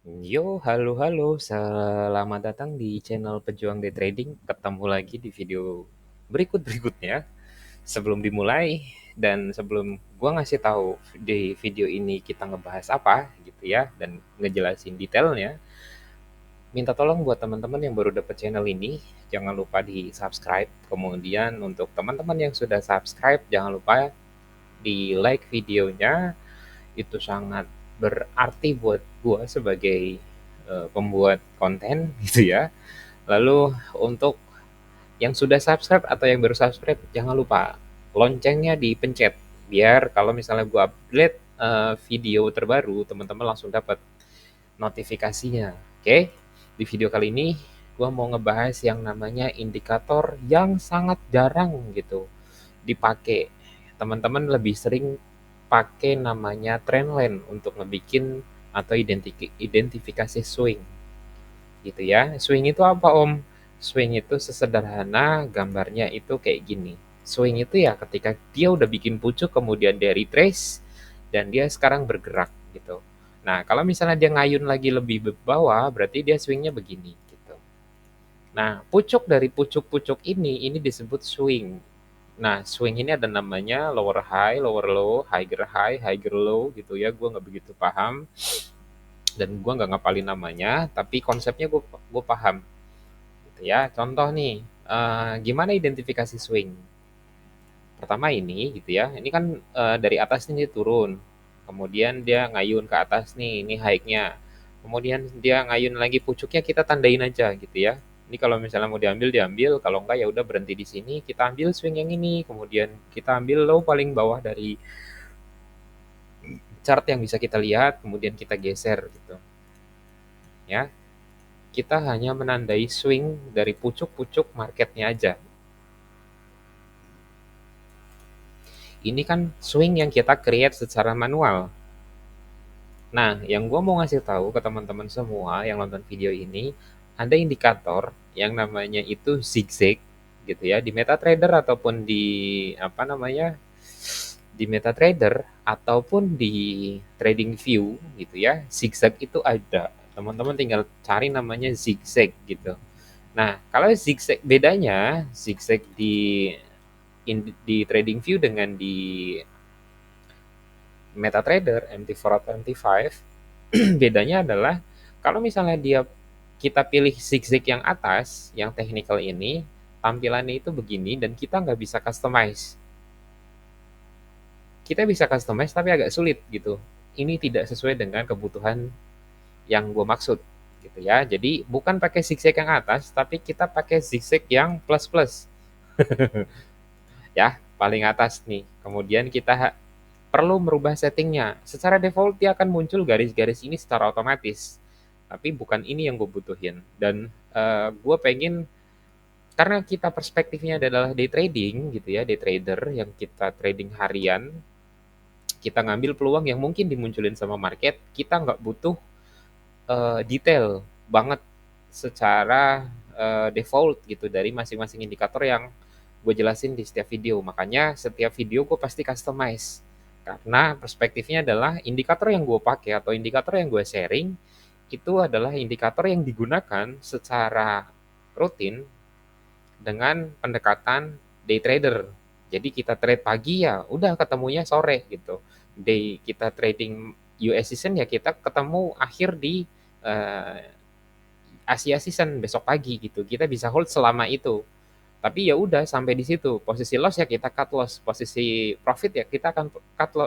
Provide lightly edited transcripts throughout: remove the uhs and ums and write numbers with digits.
Halo halo, selamat datang di channel Pejuang Day Trading. Ketemu lagi di video berikutnya. Sebelum dimulai dan sebelum gua ngasih tahu di video ini kita ngebahas apa gitu ya dan ngejelasin detailnya, minta tolong buat teman-teman yang baru dapat channel ini, jangan lupa di subscribe. Kemudian untuk teman-teman yang sudah subscribe, jangan lupa di like videonya. Itu sangat berarti buat gua sebagai pembuat konten gitu ya. Lalu untuk yang sudah subscribe atau yang baru subscribe, jangan lupa loncengnya dipencet biar kalau misalnya gua upload video terbaru, teman-teman langsung dapat notifikasinya. Oke, di video kali ini gua mau ngebahas yang namanya indikator yang sangat jarang gitu dipakai. Teman-teman lebih sering pakai namanya trendline untuk ngebikin atau identifikasi swing gitu ya. Swing itu apa Om? Swing itu sesederhana gambarnya itu kayak gini. Swing itu ya ketika dia udah bikin pucuk kemudian dia retrace dan dia sekarang bergerak gitu. Nah, kalau misalnya dia ngayun lagi lebih bawah, berarti dia swingnya begini gitu. Nah, pucuk dari pucuk-pucuk ini disebut swing. Nah, swing ini ada namanya lower high, lower low, higher low gitu ya. Gue nggak begitu paham dan gue nggak ngapalin namanya, tapi konsepnya gue paham gitu ya. Contoh nih, gimana identifikasi swing? Pertama ini gitu ya, ini kan dari atas ini turun, kemudian dia ngayun ke atas nih, ini high-nya. Kemudian dia ngayun lagi pucuknya kita tandain aja gitu ya. Ini kalau misalnya mau diambil diambil, kalau enggak ya udah berhenti di sini, kita ambil swing yang ini, kemudian kita ambil low paling bawah dari chart yang bisa kita lihat, kemudian kita geser gitu ya. Kita hanya menandai swing dari pucuk-pucuk marketnya aja. Ini kan swing yang kita create secara manual. Nah, yang gue mau ngasih tahu ke teman-teman semua yang nonton video ini, ada indikator yang namanya itu zigzag gitu ya di MetaTrader ataupun di apa namanya di MetaTrader ataupun di TradingView gitu ya. Zigzag itu ada. Teman-teman tinggal cari namanya zigzag gitu. Nah, kalau zigzag bedanya zigzag di TradingView dengan di MetaTrader MT4 atau MT5 bedanya adalah kalau misalnya kita pilih zigzag yang atas, yang technical ini, tampilannya itu begini dan kita nggak bisa customize. Kita bisa customize tapi agak sulit gitu. Ini tidak sesuai dengan kebutuhan yang gue maksud gitu ya. Jadi bukan pakai zigzag yang atas, tapi kita pakai zigzag yang plus plus ya, paling atas nih. Kemudian kita perlu merubah settingnya. Secara default dia akan muncul garis-garis ini secara otomatis. Tapi bukan ini yang gue butuhin. Dan gue pengen karena kita perspektifnya adalah day trading gitu ya, day trader yang kita trading harian, kita ngambil peluang yang mungkin dimunculin sama market, kita nggak butuh detail banget secara default gitu dari masing-masing indikator yang gue jelasin di setiap video. Makanya setiap video gue pasti customize. Karena perspektifnya adalah indikator yang gue pakai atau indikator yang gue sharing itu adalah indikator yang digunakan secara rutin dengan pendekatan day trader. Jadi kita trade pagi ya udah ketemunya sore gitu. Day kita trading US season ya kita ketemu akhir di eh, Asia season besok pagi gitu. Kita bisa hold selama itu. Tapi ya udah sampai di situ. Posisi loss ya kita cut loss, posisi profit ya kita akan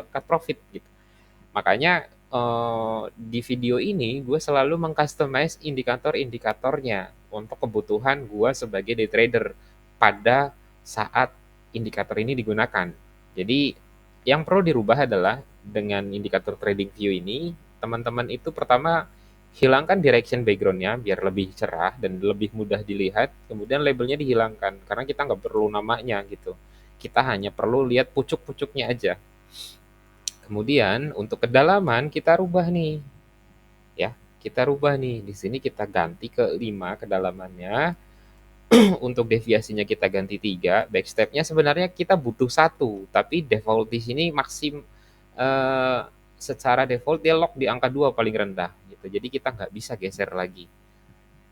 cut profit gitu. Makanya di video ini gue selalu mengcustomize indikator-indikatornya untuk kebutuhan gue sebagai day trader pada saat indikator ini digunakan. Jadi yang perlu dirubah adalah dengan indikator trading view ini, teman-teman itu pertama hilangkan direction backgroundnya biar lebih cerah dan lebih mudah dilihat. Kemudian labelnya dihilangkan karena kita nggak perlu namanya gitu. Kita hanya perlu lihat pucuk-pucuknya aja. Kemudian untuk kedalaman kita rubah nih, ya. Kita rubah nih. Di sini kita ganti ke 5 kedalamannya. Untuk deviasinya kita ganti 3. Backstepnya sebenarnya kita butuh satu, tapi default di sini maksim eh, secara default dia lock di angka 2 paling rendah. gitu. Jadi kita nggak bisa geser lagi.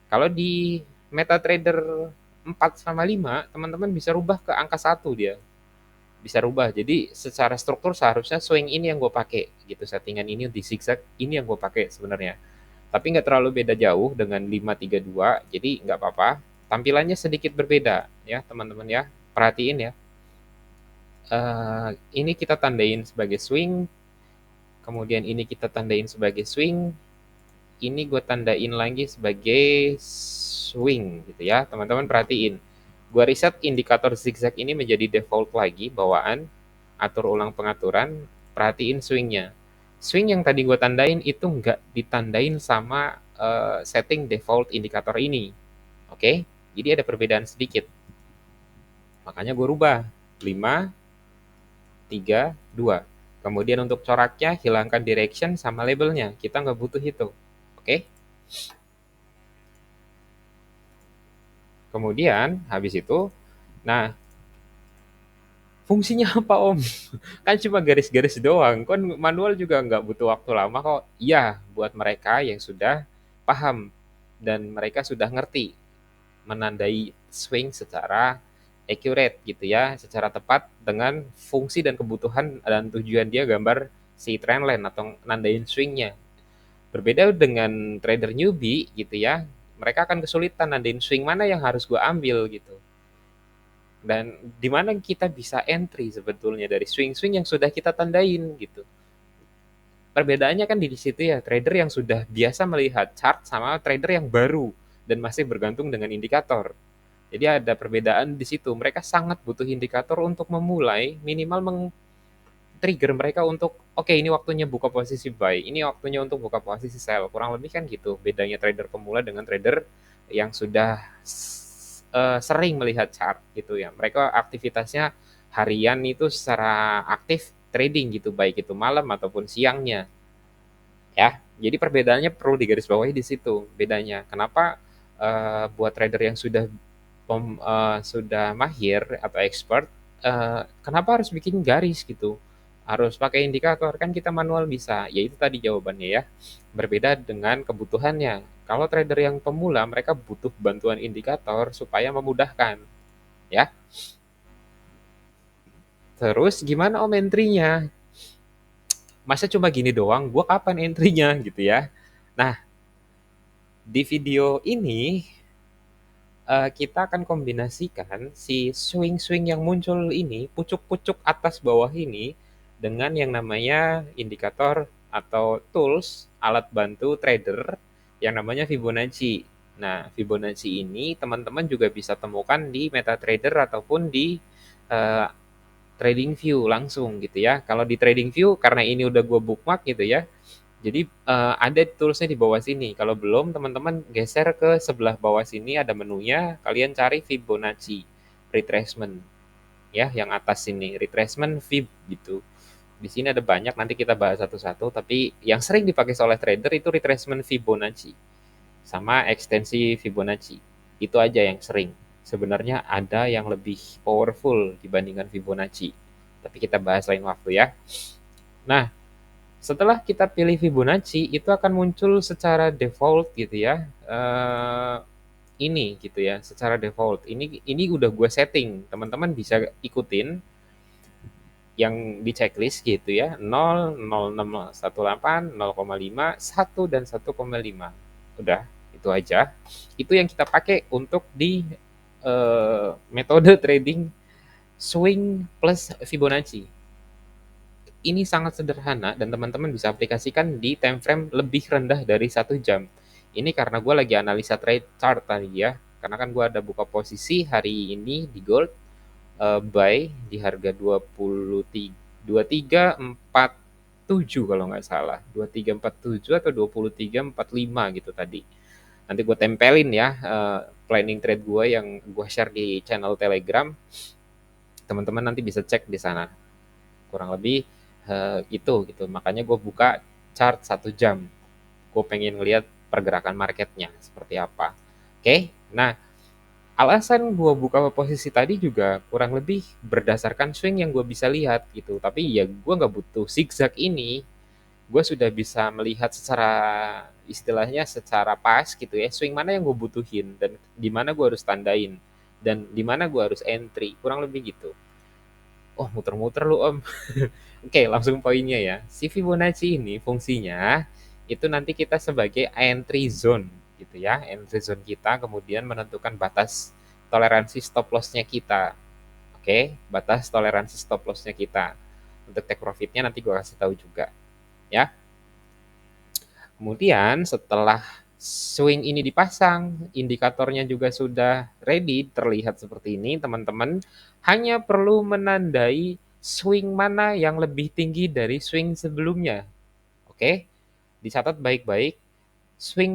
Kalau di MetaTrader 4 sama 5, teman-teman bisa rubah ke angka 1 dia. Bisa rubah. Jadi secara struktur seharusnya swing ini yang gue pakai gitu. Settingan ini di zigzag ini yang gue pakai sebenarnya. Tapi nggak terlalu beda jauh dengan 532, jadi nggak apa-apa. Tampilannya sedikit berbeda ya teman-teman ya. Perhatiin ya. Ini kita tandain sebagai swing, kemudian ini kita tandain sebagai swing, ini gue tandain lagi sebagai swing gitu ya. Teman-teman perhatiin. Gue reset indikator zigzag ini menjadi default lagi bawaan, atur ulang pengaturan, perhatiin swingnya. Swing yang tadi gue tandain itu nggak ditandain sama setting default indikator ini. Oke, jadi ada perbedaan sedikit. Makanya gue rubah 5, 3, 2. Kemudian untuk coraknya hilangkan direction sama labelnya. Kita nggak butuh itu. Oke. Kemudian habis itu, nah fungsinya apa Om? Kan cuma garis-garis doang. Kan manual juga nggak butuh waktu lama kok. Iya, buat mereka yang sudah paham dan mereka sudah ngerti menandai swing secara accurate gitu ya, secara tepat dengan fungsi dan kebutuhan dan tujuan dia gambar si trendline atau nandain swingnya. Berbeda dengan trader newbie gitu ya, mereka akan kesulitan nandain swing mana yang harus gue ambil gitu. Dan di mana kita bisa entry sebetulnya dari swing-swing yang sudah kita tandain gitu. Perbedaannya kan di situ ya, trader yang sudah biasa melihat chart sama trader yang baru dan masih bergantung dengan indikator. Jadi ada perbedaan di situ. Mereka sangat butuh indikator untuk memulai minimal trigger mereka untuk oke, ini waktunya buka posisi buy, ini waktunya untuk buka posisi sell. Kurang lebih kan gitu bedanya trader pemula dengan trader yang sudah sering melihat chart gitu ya. Mereka aktivitasnya harian itu secara aktif trading gitu, baik itu malam ataupun siangnya ya. Jadi perbedaannya perlu digarisbawahi di situ bedanya. Kenapa buat trader yang sudah mahir atau expert, kenapa harus bikin garis gitu? Harus pakai indikator, kan kita manual bisa. Ya itu tadi jawabannya ya. Berbeda dengan kebutuhannya. Kalau trader yang pemula, mereka butuh bantuan indikator supaya memudahkan, ya. Terus gimana Om entry-nya? Masa cuma gini doang? Gua kapan entry-nya gitu ya? Nah, di video ini kita akan kombinasikan si swing-swing yang muncul ini, pucuk-pucuk atas bawah ini, dengan yang namanya indikator atau tools, alat bantu trader, yang namanya Fibonacci. Nah, Fibonacci ini teman-teman juga bisa temukan di MetaTrader ataupun di uh, TradingView langsung gitu ya. Kalau di TradingView, karena ini udah gue bookmark gitu ya, jadi ada toolsnya di bawah sini. Kalau belum, teman-teman geser ke sebelah bawah sini ada menunya. Kalian cari Fibonacci retracement, ya, yang atas sini retracement Fib gitu. Di sini ada banyak. Nanti kita bahas satu-satu. Tapi yang sering dipakai oleh trader itu retracement Fibonacci sama ekstensi Fibonacci. Itu aja yang sering. Sebenarnya ada yang lebih powerful dibandingkan Fibonacci. Tapi kita bahas lain waktu ya. Nah, setelah kita pilih Fibonacci, itu akan muncul secara default gitu ya. Ini gitu ya, secara default. Ini udah gue setting. Teman-teman bisa ikutin yang di checklist gitu ya. 0, 0,618, 0,5, 1 dan 1,5. Udah, itu aja. Itu yang kita pakai untuk di metode trading swing plus Fibonacci. Ini sangat sederhana dan teman-teman bisa aplikasikan di time frame lebih rendah dari 1 jam. Ini karena gue lagi analisa trade chart tadi ya. Karena kan gue ada buka posisi hari ini di gold buy di harga 2347 kalau nggak salah. 2347 atau 2345 gitu tadi. Nanti gue tempelin ya planning trade gue yang gue share di channel Telegram. Teman-teman nanti bisa cek di sana. Kurang lebih itu gitu. Makanya gue buka chart 1 jam. Gue pengen ngeliat pergerakan marketnya seperti apa. Oke, nah alasan gue buka posisi tadi juga kurang lebih berdasarkan swing yang gue bisa lihat gitu. Tapi ya gue nggak butuh zigzag ini gue sudah bisa melihat secara istilahnya secara pas gitu ya, swing mana yang gue butuhin dan di mana gue harus tandain dan di mana gue harus entry, kurang lebih gitu. Oh, muter-muter lu Om. Oke, langsung poinnya ya. Si Fibonacci ini fungsinya itu nanti kita sebagai entry zone gitu ya. Entry zone kita kemudian menentukan batas toleransi stop loss-nya kita. Oke, batas toleransi stop loss-nya kita. Untuk take profit-nya nanti gue kasih tahu juga ya. Kemudian setelah swing ini dipasang, indikatornya juga sudah ready, terlihat seperti ini teman-teman, hanya perlu menandai swing mana yang lebih tinggi dari swing sebelumnya. Oke, dicatat baik-baik. Swing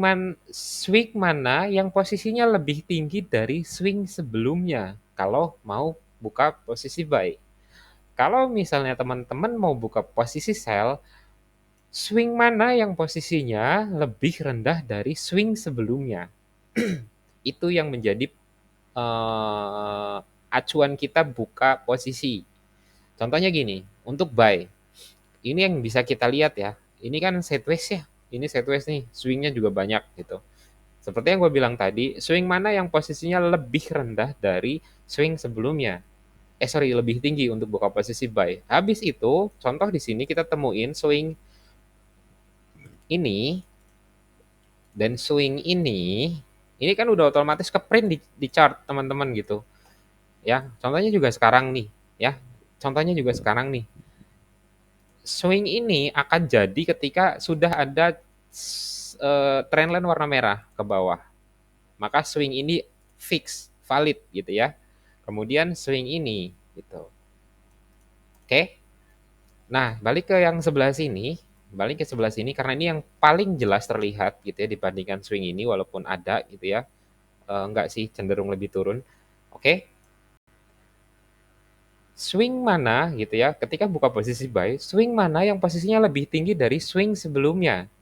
mana yang posisinya lebih tinggi dari swing sebelumnya kalau mau buka posisi buy. Kalau misalnya teman-teman mau buka posisi sell, swing mana yang posisinya lebih rendah dari swing sebelumnya. Itu yang menjadi acuan kita buka posisi. Contohnya gini, untuk buy, ini yang bisa kita lihat ya. Ini kan sideways ya. Ini sideways nih, swingnya juga banyak gitu. Seperti yang gue bilang tadi, swing mana yang posisinya lebih rendah dari swing sebelumnya. Sorry, lebih tinggi untuk buka posisi buy. Habis itu, contoh di sini kita temuin swing ini dan swing ini kan udah otomatis ke print di chart teman-teman gitu. Ya, contohnya juga sekarang nih, ya. Contohnya juga sekarang nih. Swing ini akan jadi ketika sudah ada trendline warna merah ke bawah. Maka swing ini fix, valid gitu ya. Kemudian swing ini gitu. Oke. Nah, balik ke yang sebelah sini, balik ke sebelah sini karena ini yang paling jelas terlihat gitu ya dibandingkan swing ini walaupun ada gitu ya. Enggak sih, cenderung lebih turun. Oke. Swing mana gitu ya, ketika buka posisi buy, swing mana yang posisinya lebih tinggi dari swing sebelumnya.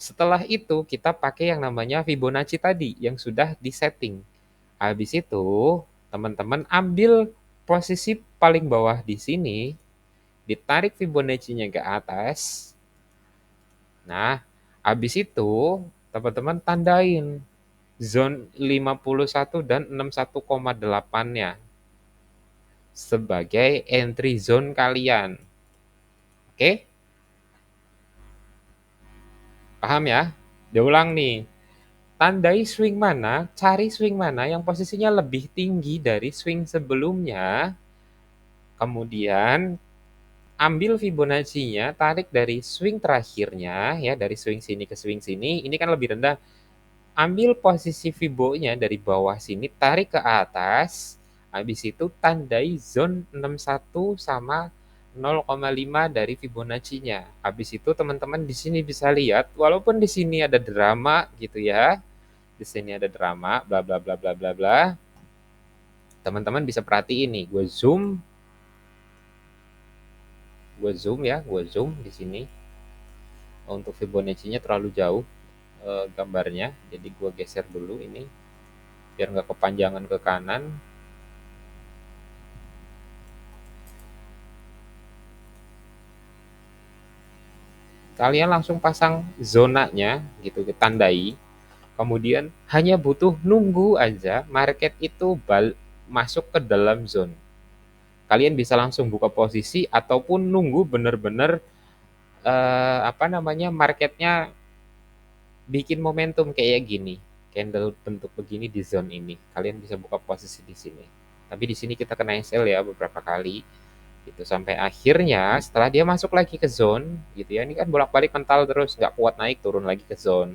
Setelah itu kita pakai yang namanya Fibonacci tadi yang sudah disetting. Habis itu teman-teman ambil posisi paling bawah di sini, ditarik Fibonacci-nya ke atas. Nah, habis itu teman-teman tandain zone 51 dan 61,8-nya sebagai entry zone kalian. Oke? Paham ya? Diulang nih. Tandai swing mana, cari swing mana yang posisinya lebih tinggi dari swing sebelumnya. Kemudian ambil Fibonacci-nya, tarik dari swing terakhirnya ya, dari swing sini ke swing sini, ini kan lebih rendah. Ambil posisi Fibo-nya dari bawah sini, tarik ke atas. Habis itu tandai zone 61 sama 0,5 dari Fibonacci-nya. Habis itu teman-teman di sini bisa lihat, walaupun di sini ada drama gitu ya, di sini ada drama, bla bla bla bla bla bla. Teman-teman bisa perhatiin nih, gue zoom di sini. Untuk Fibonacci-nya terlalu jauh gambarnya, jadi gue geser dulu ini biar nggak kepanjangan ke kanan. Kalian langsung pasang zonanya gitu, ditandai. Kemudian hanya butuh nunggu aja market itu masuk ke dalam zone. Kalian bisa langsung buka posisi ataupun nunggu bener-bener marketnya bikin momentum kayak gini, candle bentuk begini di zone ini. Kalian bisa buka posisi di sini. Tapi di sini kita kena sell ya beberapa kali gitu sampai akhirnya setelah dia masuk lagi ke zone gitu ya, ini kan bolak-balik mental terus, nggak kuat naik turun lagi ke zone,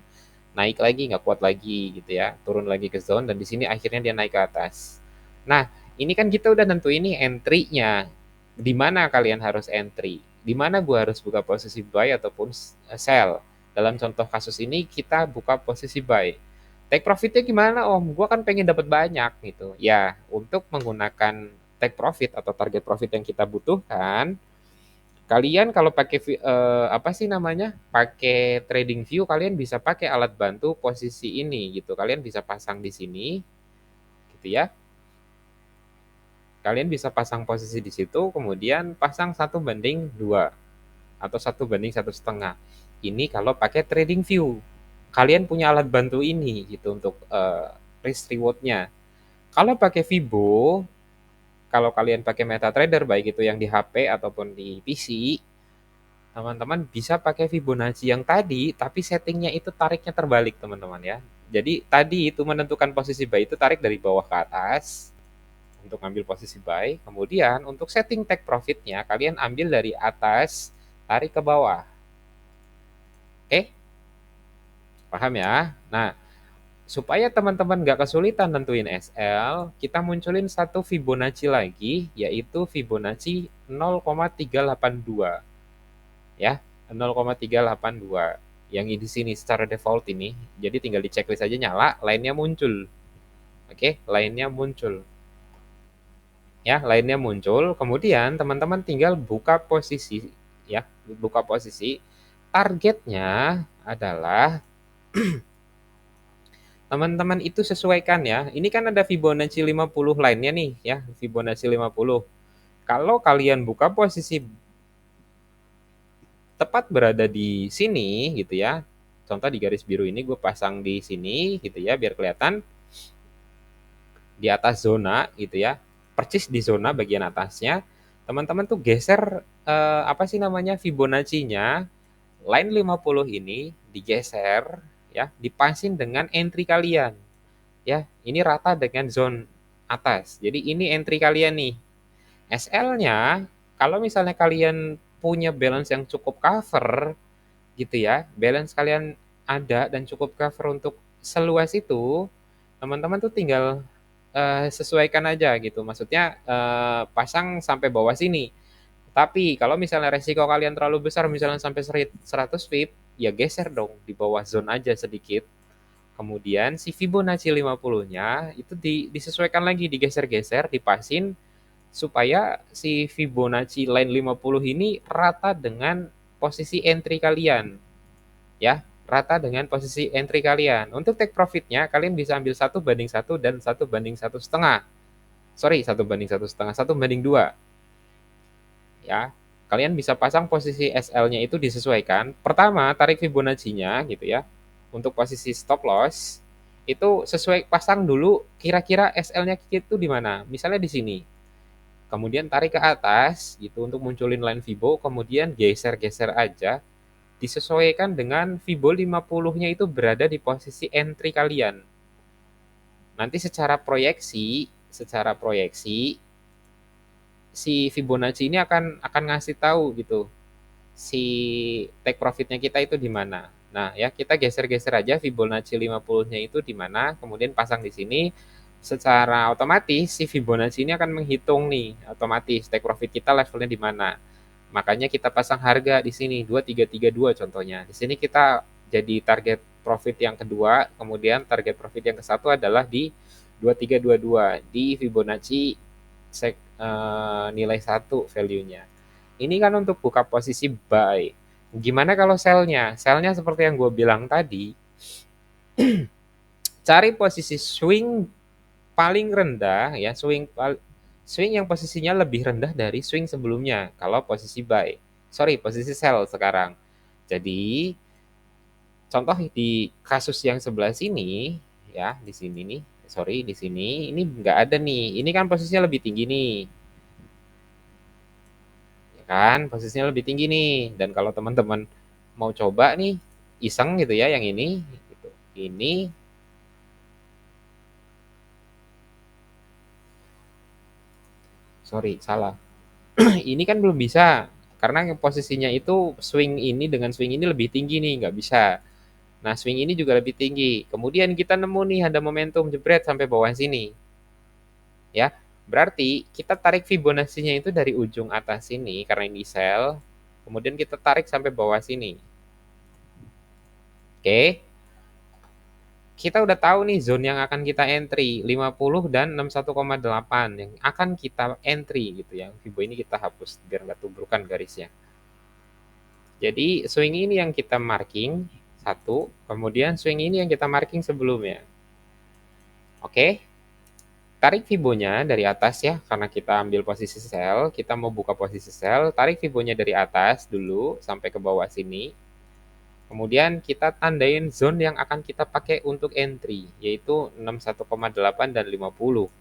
naik lagi nggak kuat lagi gitu ya, turun lagi ke zone dan di sini akhirnya dia naik ke atas. Nah, ini kan kita udah nentuin ini entry-nya. Di mana kalian harus entry? Di mana gua harus buka posisi buy ataupun sell? Dalam contoh kasus ini kita buka posisi buy. Take profitnya gimana Om? Gua kan pengen dapat banyak gitu. Ya, untuk menggunakan take profit atau target profit yang kita butuhkan, kalian kalau pakai apa sih namanya? Pakai trading view, kalian bisa pakai alat bantu posisi ini gitu. Kalian bisa pasang di sini gitu ya. Kalian bisa pasang posisi di situ, kemudian pasang 1:2. atau 1:1,5. Ini kalau pakai Trading View. Kalian punya alat bantu ini gitu untuk risk reward-nya. Kalau pakai Fibo, kalau kalian pakai MetaTrader baik itu yang di HP ataupun di PC, teman-teman bisa pakai Fibonacci yang tadi, tapi settingnya itu tariknya terbalik teman-teman ya. Jadi tadi itu menentukan posisi buy itu tarik dari bawah ke atas untuk ambil posisi buy. Kemudian untuk setting take profitnya kalian ambil dari atas tarik ke bawah. Oke, paham ya? Nah, supaya teman-teman nggak kesulitan nentuin SL, kita munculin satu Fibonacci lagi, yaitu Fibonacci 0,382 ya, 0,382 yang di sini secara default ini. Jadi tinggal di checklist aja nyala, lainnya muncul. Oke, lainnya muncul. Ya, lainnya muncul. Kemudian teman-teman tinggal buka posisi ya, buka posisi. Targetnya adalah teman-teman itu sesuaikan ya. Ini kan ada Fibonacci 50 lainnya nih ya, Fibonacci 50. Kalau kalian buka posisi tepat berada di sini gitu ya. Contoh di garis biru ini gue pasang di sini gitu ya biar kelihatan di atas zona gitu ya. Persis di zona bagian atasnya. Teman-teman tuh geser apa sih namanya Fibonacci-nya line 50 ini digeser ya, dipasin dengan entry kalian. Ya, ini rata dengan zone atas. Jadi ini entry kalian nih. SL-nya kalau misalnya kalian punya balance yang cukup cover gitu ya, balance kalian ada dan cukup cover untuk seluas itu, teman-teman tuh tinggal sesuaikan aja gitu. Maksudnya pasang sampai bawah sini. Tapi kalau misalnya resiko kalian terlalu besar, misalnya sampai 100 pip, ya geser dong di bawah zone aja sedikit. Kemudian si Fibonacci 50-nya itu disesuaikan lagi, digeser-geser, dipasin supaya si Fibonacci line 50 ini rata dengan posisi entry kalian. Ya, rata dengan posisi entry kalian. Untuk take profitnya, kalian bisa ambil 1:1 dan 1:1,5. Sorry, 1:1,5, 1:2. Ya, kalian bisa pasang posisi SL-nya itu disesuaikan. Pertama, tarik Fibonacci-nya gitu ya. Untuk posisi stop loss itu sesuai pasang dulu kira-kira SL-nya itu di mana. Misalnya di sini. Kemudian tarik ke atas gitu untuk munculin line Fibo, kemudian geser-geser aja disesuaikan dengan Fibo 50-nya itu berada di posisi entry kalian. Nanti secara proyeksi si Fibonacci ini akan ngasih tahu gitu si take profitnya kita itu di mana. Nah, ya kita geser-geser aja Fibonacci 50-nya itu di mana, kemudian pasang di sini. Secara otomatis si Fibonacci ini akan menghitung nih otomatis take profit kita levelnya di mana. Makanya kita pasang harga di sini 2332 contohnya. Di sini kita jadi target profit yang kedua, kemudian target profit yang ke satu adalah di 2322 di Fibonacci nilai 1 value-nya. Ini kan untuk buka posisi buy. Gimana kalau sell-nya? Sell-nya seperti yang gue bilang tadi, cari posisi swing paling rendah ya, swing yang posisinya lebih rendah dari swing sebelumnya kalau posisi buy. Sorry, posisi sell sekarang. Jadi, contoh di kasus yang sebelah sini ya, di sini nih, sorry di sini ini nggak ada nih. Ini kan posisinya lebih tinggi nih. Ya kan, posisinya lebih tinggi nih. Dan kalau teman-teman mau coba nih iseng gitu ya yang ini gitu. Ini sorry, salah. Ini kan belum bisa karena posisinya itu swing ini dengan swing ini lebih tinggi nih, nggak bisa. Nah, swing ini juga lebih tinggi. Kemudian kita nemu nih ada momentum jebret sampai bawah sini. Ya, berarti kita tarik Fibonacci-nya itu dari ujung atas sini karena ini sell. Kemudian kita tarik sampai bawah sini. Oke. Kita udah tahu nih zone yang akan kita entry 50 dan 61,8 yang akan kita entry gitu ya. Fibo ini kita hapus biar nggak tubrukan garisnya. Jadi swing ini yang kita marking satu, kemudian swing ini yang kita marking sebelumnya. Oke? tarik Fibonya dari atas ya, karena kita ambil posisi sell, kita mau buka posisi sell, tarik Fibonya dari atas dulu sampai ke bawah sini. Kemudian kita tandain zone yang akan kita pakai untuk entry, yaitu 61,8 dan 50.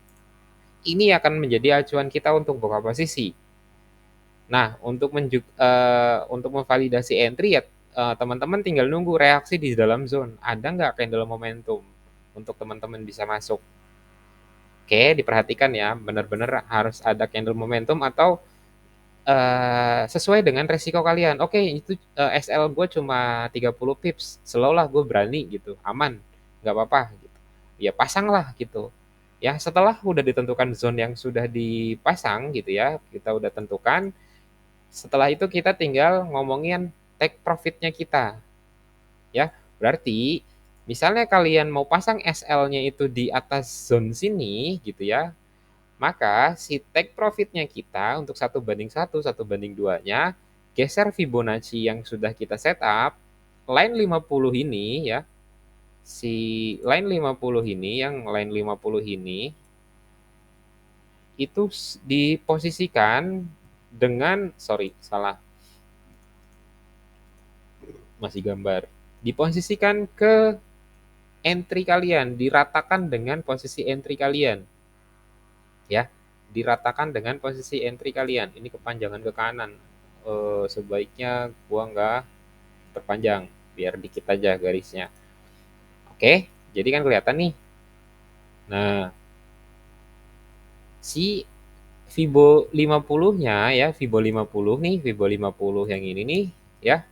Ini akan menjadi acuan kita untuk buka posisi. Nah, untuk memvalidasi entry ya teman-teman tinggal nunggu reaksi di dalam zone. Ada nggak candle momentum untuk teman-teman bisa masuk? Oke, diperhatikan ya, benar-benar harus ada candle momentum atau sesuai dengan resiko kalian. Oke, itu SL gue cuma 30 pips, slow lah gue berani gitu, aman, nggak apa-apa gitu. Ya pasang lah gitu. Ya setelah udah ditentukan zone yang sudah dipasang gitu ya, kita udah tentukan, setelah itu kita tinggal ngomongin take profitnya kita ya. Berarti misalnya kalian mau pasang SL-nya itu di atas zone sini gitu ya, maka si take profitnya kita untuk 1:1, 1:2-nya, geser Fibonacci yang sudah kita setup, line 50 ini ya, si line 50 ini, yang line 50 ini, itu diposisikan dengan, sorry, salah, masih gambar. Diposisikan ke entry kalian, diratakan dengan posisi entry kalian. Ya, diratakan dengan posisi entry kalian. Ini kepanjangan ke kanan. Sebaiknya gua nggak perpanjang, biar dikit aja garisnya. Oke, jadi kan kelihatan nih. Nah, si Fibo 50-nya ya, Fibo 50 nih, Fibo 50 yang ini nih, ya.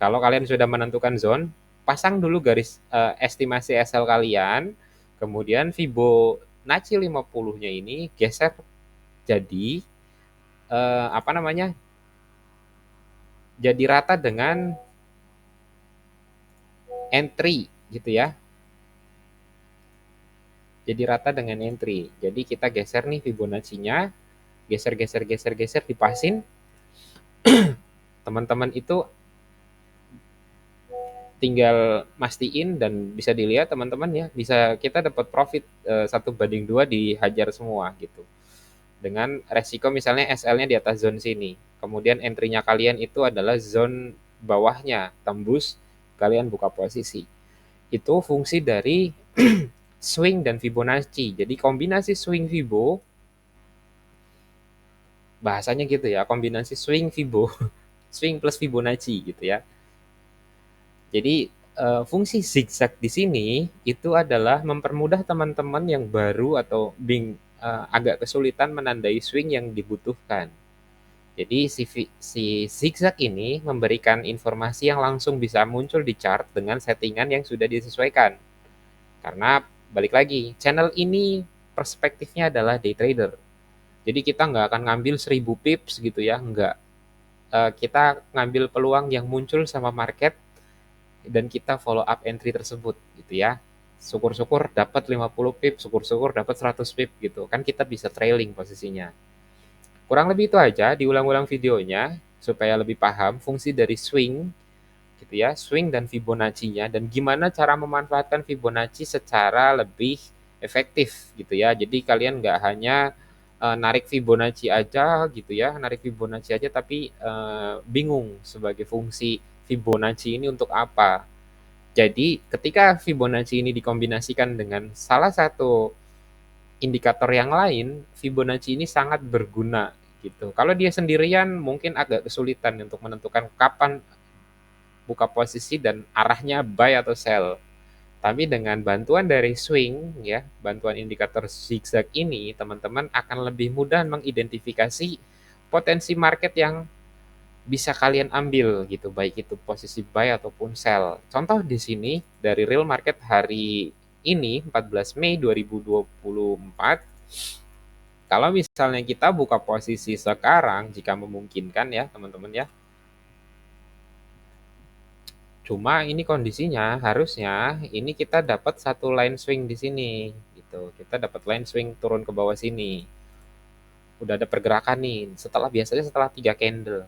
Kalau kalian sudah menentukan zone, pasang dulu garis estimasi SL kalian, kemudian Fibonacci 50-nya ini geser jadi apa namanya? Jadi rata dengan entry gitu ya. Jadi rata dengan entry. Jadi kita geser nih Fibonacci-nya, geser geser geser geser dipasin. Teman-teman itu tinggal mastiin dan bisa dilihat teman-teman ya, bisa kita dapat profit 1:2 dihajar semua gitu. Dengan resiko misalnya SL-nya di atas zone sini. Kemudian entry-nya kalian itu adalah zone bawahnya, tembus kalian buka posisi. Itu fungsi dari swing dan Fibonacci. Jadi kombinasi swing Fibo, bahasanya gitu ya, kombinasi swing Fibo, swing plus Fibonacci gitu ya. Jadi fungsi zigzag di sini itu adalah mempermudah teman-teman yang baru atau agak kesulitan menandai swing yang dibutuhkan. Jadi si zigzag ini memberikan informasi yang langsung bisa muncul di chart dengan settingan yang sudah disesuaikan. Karena balik lagi, channel ini perspektifnya adalah day trader. Jadi kita nggak akan ngambil 1000 pips gitu ya, nggak. Kita ngambil peluang yang muncul sama market dan kita follow up entry tersebut gitu ya. Syukur-syukur dapat 50 pip, syukur-syukur dapat 100 pip gitu. Kan kita bisa trailing posisinya. Kurang lebih itu aja, diulang-ulang videonya supaya lebih paham fungsi dari swing gitu ya, swing dan Fibonacci-nya dan gimana cara memanfaatkan Fibonacci secara lebih efektif gitu ya. Jadi kalian nggak hanya narik Fibonacci aja gitu ya, narik Fibonacci aja tapi bingung sebagai fungsi Fibonacci ini untuk apa. Jadi ketika Fibonacci ini dikombinasikan dengan salah satu indikator yang lain, Fibonacci ini sangat berguna gitu. Kalau dia sendirian mungkin agak kesulitan untuk menentukan kapan buka posisi dan arahnya buy atau sell. Tapi dengan bantuan dari swing ya, bantuan indikator zigzag ini, teman-teman akan lebih mudah mengidentifikasi potensi market yang bisa kalian ambil gitu, baik itu posisi buy ataupun sell. Contoh di sini dari real market hari ini 14 Mei 2024, kalau misalnya kita buka posisi sekarang jika memungkinkan ya teman-teman ya. Cuma ini kondisinya harusnya ini kita dapat satu line swing di sini gitu. Kita dapat line swing turun ke bawah sini. Udah ada pergerakan nih. Biasanya setelah 3 candle.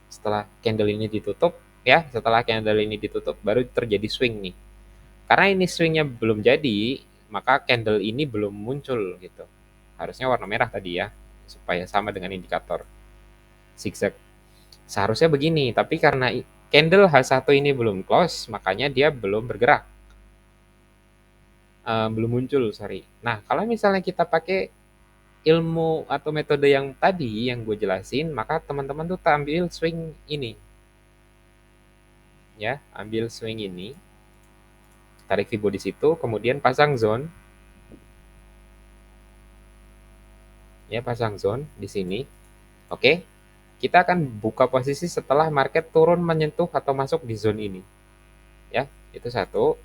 Setelah candle ini ditutup ya, setelah candle ini ditutup baru terjadi swing nih. Karena ini swingnya belum jadi, maka candle ini belum muncul gitu. Harusnya warna merah tadi ya, supaya sama dengan indikator zigzag. Seharusnya begini, tapi karena candle H1 ini belum close, makanya dia belum bergerak. Belum muncul, sorry. Nah, kalau misalnya kita pakai ilmu atau metode yang tadi yang gue jelasin, maka teman-teman tuh ambil swing ini, ya, ambil swing ini, tarik Fibo di situ, kemudian pasang zone, ya, pasang zone di sini. Oke, kita akan buka posisi setelah market turun menyentuh atau masuk di zone ini, ya, itu satu.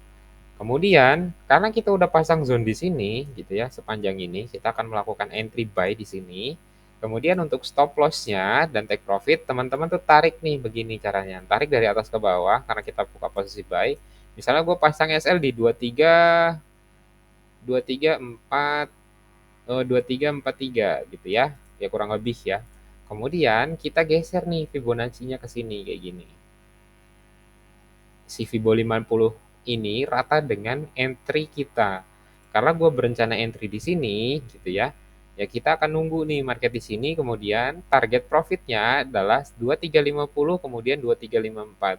Kemudian, karena kita udah pasang zone di sini, gitu ya, sepanjang ini, kita akan melakukan entry buy di sini. Kemudian untuk stop loss-nya dan take profit, teman-teman tuh tarik nih, begini caranya. Tarik dari atas ke bawah, karena kita buka posisi buy. Misalnya gue pasang SL di 23, 2343 gitu ya. Ya kurang lebih ya. Kemudian kita geser nih Fibonacci-nya ke sini kayak gini. Si Fibo 50 ini rata dengan entry kita. Karena gue berencana entry di sini gitu ya. Ya kita akan nunggu nih market di sini, kemudian target profitnya adalah 2350 kemudian 2354.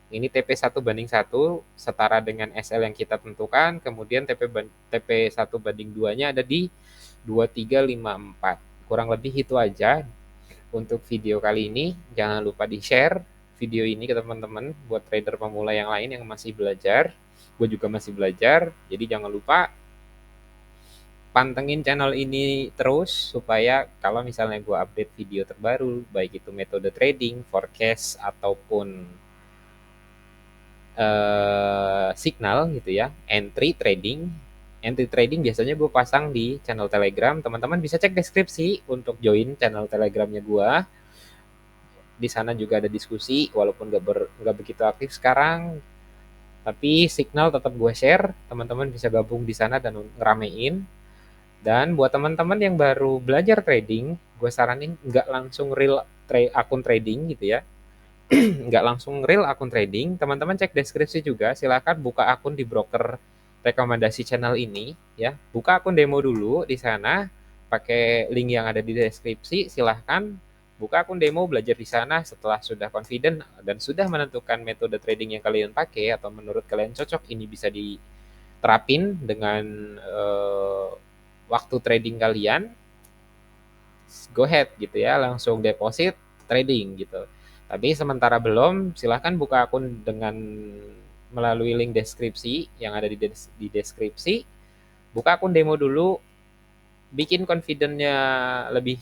Ini TP1/1 setara dengan SL yang kita tentukan, kemudian TP1/2-nya ada di 2354. Kurang lebih itu aja untuk video kali ini. Jangan lupa di-share video ini ke teman-teman buat trader pemula yang lain yang masih belajar. Gue juga masih belajar, jadi jangan lupa pantengin channel ini terus supaya kalau misalnya gue update video terbaru, baik itu metode trading, forecast, ataupun signal gitu ya, entry trading biasanya gue pasang di channel Telegram. Teman-teman bisa cek deskripsi untuk join channel Telegramnya gue. Di sana juga ada diskusi, walaupun nggak begitu aktif sekarang, tapi signal tetap gue share. Teman-teman bisa gabung di sana dan ngeramein. Dan buat teman-teman yang baru belajar trading, gue saranin nggak langsung real akun trading gitu ya. Nggak langsung real akun trading, teman-teman cek deskripsi juga, silakan buka akun di broker rekomendasi channel ini ya. Buka akun demo dulu di sana, pakai link yang ada di deskripsi, silahkan buka akun demo, belajar di sana. Setelah sudah confident dan sudah menentukan metode trading yang kalian pakai atau menurut kalian cocok, ini bisa diterapin dengan waktu trading kalian, go ahead gitu ya, langsung deposit trading gitu. Tapi sementara belum, silahkan buka akun dengan melalui link deskripsi yang ada di deskripsi. Buka akun demo dulu, bikin confident-nya lebih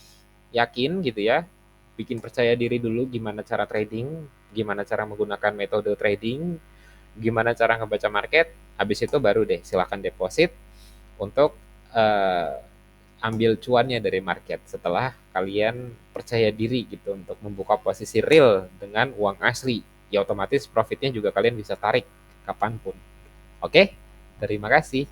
yakin gitu ya. Bikin percaya diri dulu gimana cara trading, gimana cara menggunakan metode trading, gimana cara ngebaca market. Habis itu baru deh silahkan deposit untuk ambil cuannya dari market setelah kalian percaya diri gitu untuk membuka posisi real dengan uang asli. Ya otomatis profitnya juga kalian bisa tarik kapanpun. Oke, terima kasih.